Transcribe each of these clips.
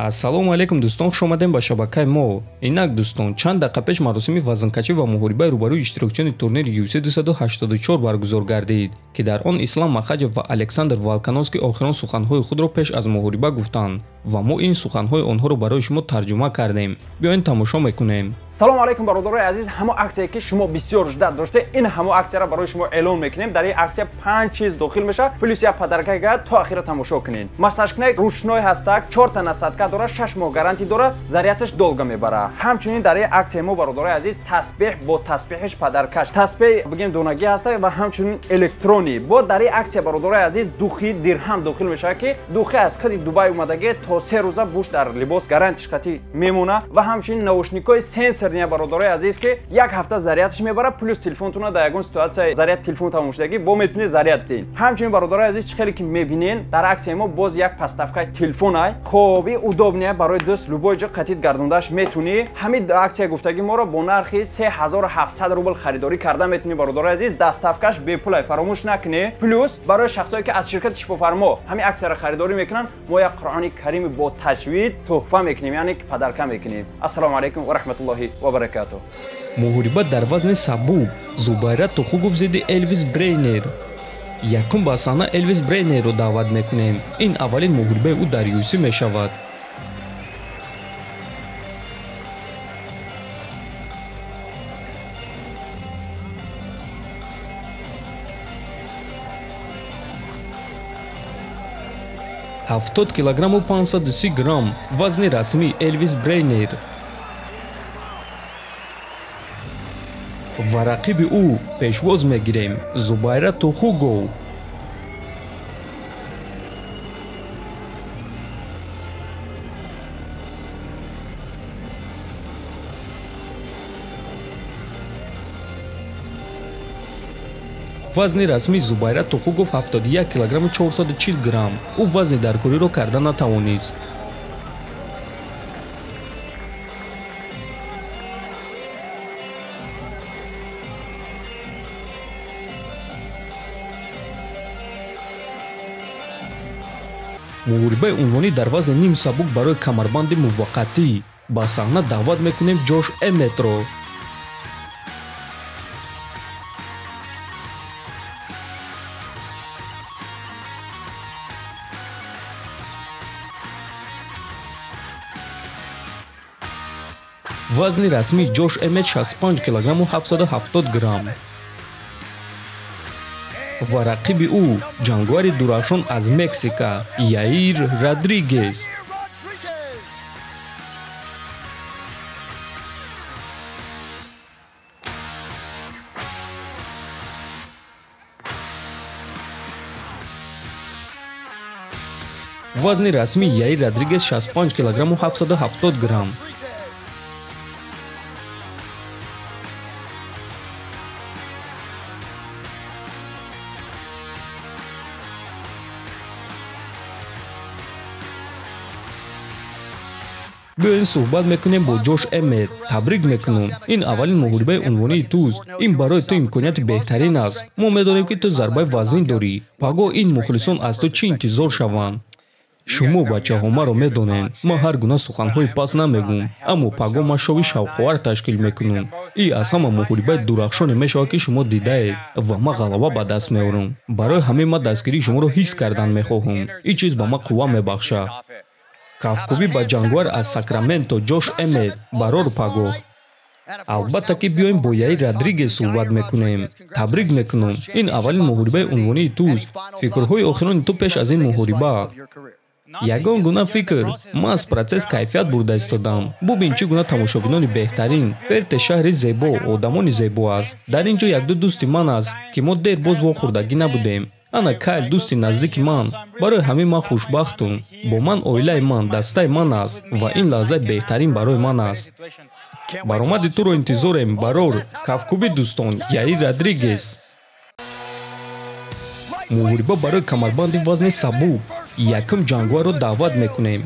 Ассалому алейкум дӯстон, хуш омадем ба шабакаи мо. Инак дӯстон, чанд дақиқа пеш маросими вазнкашӣ ва муҳорибаи рӯбарӯи иштирокчиёни турнири UFC 284 баргузор гардид, ки дар он Ислам Махаҷев ва Александр Волконовский охирон суханҳои худро пеш аз муҳориба гуфтанд ва мо ин суханҳои онҳоро барои шумо тарҷума кардем. Биёед тамошо мекунем. салому алейкум бародарои азиз, ҳамо аксияе ки шумо бисёр ждат доштед, ин ҳамо аксияро барои шумо эълон мекунем. Дар ин аксия 5 чиз дохил меша, плюс як подарка то ахира тамошо кунед. Массажкунак рушной ҳастак, 4 та насадка дора, 6 моҳ гарантӣ дора, зарядаш долго мебара. Ҳамчунин дар ин аксия мо бародарои азиз тасбеҳ бо тасбеҳиш падаркаш, тасбеҳ бигем донагӣ ҳаста ва ҳамчунин электрони. Бо дар ин аксия бародарои азиз духи дирҳам дохил меша, ки духи аз қади Дубай омадаги то 3 рӯза буш дар либос гарантиш қатӣ мемона ва ҳамчунин наушникҳои сенсор бародарои азиз ки як ҳафта зарядш мебара, плюс телефонтуна дар ягон ситуатсияи заряд телефон тамошидагӣ бо метавонед заряд дед. Ҳамчунин бародарои азиз, чӣ хеле ки мебинен дар аксияи мо боз як поставкаи телефонай хоби удобния барои дӯст любой ҷо қатид гардондаш метавонӣ. Ҳамин аксия гуфтаги моро бо нархи 3700 рубл харидорӣ карда метавонӣ бародарои азиз. Доставкаш бепулай, фаромӯш накунед. Плюс барои шахсое ки аз ширкати Шифофармо ҳамин аксияро харидорӣ мекунанд, мо як Қуръони карими бо таҷвид туҳфа мекунем, яъне падарка мекунем. Ассалому алейкум ва раҳматуллоҳи ва баракатуҳ. муҳориба дар вазни сабук, Зубайра Тухугов зидди Элвис Брейнер. Якум ба саҳна Элвис Брейнерро даъват мекунем. Ин аввалин муҳорибаи ӯ дар UFC мешавад. ҳафтод килограмму 530 грамм вазни расмии Элвис Брейнер. ва рақиби ӯ пешвоз мегирем Зубайра Тухугов. вазни расмии Зубайра Тухугов 71 килограмму 440 грамм. ӯ вазни даркориро карда натавонист. муҳорибаи унвонӣ дар вазни ним сабук барои камарбанди муваққатӣ ба саҳна даъват мекунем Ҷош Эмметро. вазни расмии Ҷош Эммет 65 килограмму 770 грамм. ва рақиби ӯ ҷангуари дурахшон аз Мексика Яир Родригес. вазни расмии Яир Родригес 65 килограмму 770 грамм. биёед суҳбат мекунем бо Ҷош Эммет. Табрик мекунам. Ин аввалин муҳорибаи унвонии туст. Ин барои ту имконияти беҳтарин аст. Мо медонем ки ту зарбаи вазнин дорӣ. паго ин мухлисон аз ту чӣ интизор шаванд? шумо бачаҳо маро медонед. Ман ҳар гуна суханҳои паст намегӯм, аммо паго ман шови шавқовар ташкил мекунам. И аз ҳама муҳорибаи дурахшоне мешавад ки шумо дидаед ва ман ғалаба ба даст меорам. барои ҳамин ман дастгирии шуморо ҳис кардан мехоҳам. ин чиз ба ман қувва мебахшад. кафкубӣ ба ҷангуар аз Сакраменто Ҷош Эммет барор паго. албатта ки биёем бо Яир Родригес суҳбат мекунем. Табрик мекунам. Ин аввалин муҳорибаи унвонии туст. фикрҳои охирони ту пеш аз ин муҳориба. ягон гуна фикр, ман аз процесс кайфият бурда истодам. бубин чӣ гуна тамошобинони беҳтарин. Перте шаҳри зебо, одамони зебо аст. дар ин ҷо якду дӯсти ман аст ки мо дер боз вохӯрдагӣ набудем. ана Кайл дӯсти наздики ман. барои ҳамин ман хушбахтам. бо ман оилаи ман, дастаи ман аст ва ин лаҳзаи беҳтарин барои ман аст. баромади туро интизорем барор. кафкубӣ дӯстон, Яир Родригес. муҳориба барои камарбанди вазни сабук. якум ҷангуарро даъват мекунем.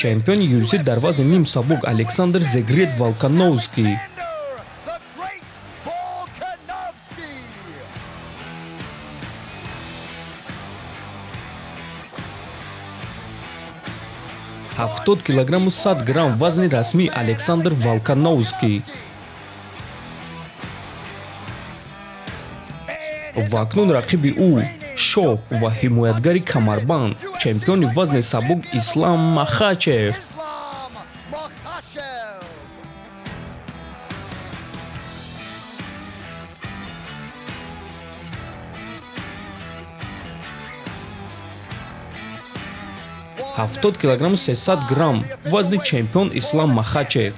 чемпиони UFC дар вазни ним сабук Александр Зегрет Волконовский. 70 килограмму 100 грамм вазни расмии Александр Волконовский. ва акнун рақиби ӯ шоҳ ва ҳимоятгари камарбанд чемпиони вазни сабук Ислам Махачев. ҳафтод килограмму 300 грамм вазни чемпион Ислам Махачев.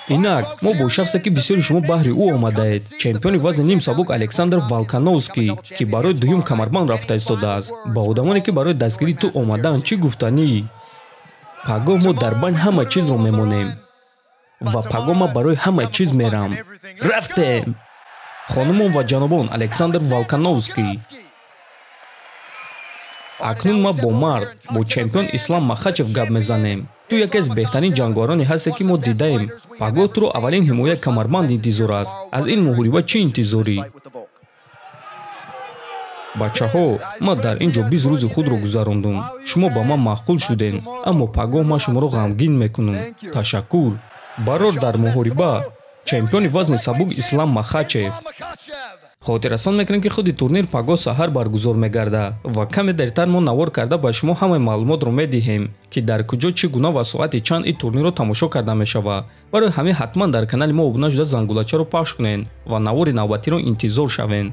инак мо бо шахсе ки бисёри шумо баҳри ӯ омадаед, чемпиони вазни ним сабук Александр Волконовский, ки барои дуюм камарбанд рафта истодааст. Ба одамоне ки барои дастгирии ту омадаанд чӣ гуфтанӣ? Пагоҳ мо дар байн ҳама чизро мемонем ва пагоҳ ма барои ҳама чиз мерам. Рафтем! Хонумон ва ҷанобон, Александр Волконовский. акнун ма бо мард, бо чемпион Ислам Махачев гап мезанем. ту яке аз беҳтарин ҷангоҳароне ҳасте ки мо дидаем. пагоҳ туро аввалин ҳимояи камарбанд интизор аст. аз ин муҳориба чӣ интизорӣ? бачаҳо, ман дар ин ҷо 20 рӯзи худро гузарондум. шумо ба ман маъқул шудем, аммо пагоҳ ман шуморо ғамгин мекунам. ташаккур. барор дар муҳориба чемпиони вазни сабук Ислам Махачев. хотиррасон мекунем ки худи турнир пагоҳ саҳар баргузор мегардад ва каме дертар мо навор карда ба шумо ҳамаи маълумотро медиҳем ки дар куҷо чӣ гуна ва соати чанд ин турнирро тамошо карда мешавад. барои ҳамин ҳатман дар канали мо обуна шуда зангулачаро пахш кунед ва навори навбатиро интизор шавед.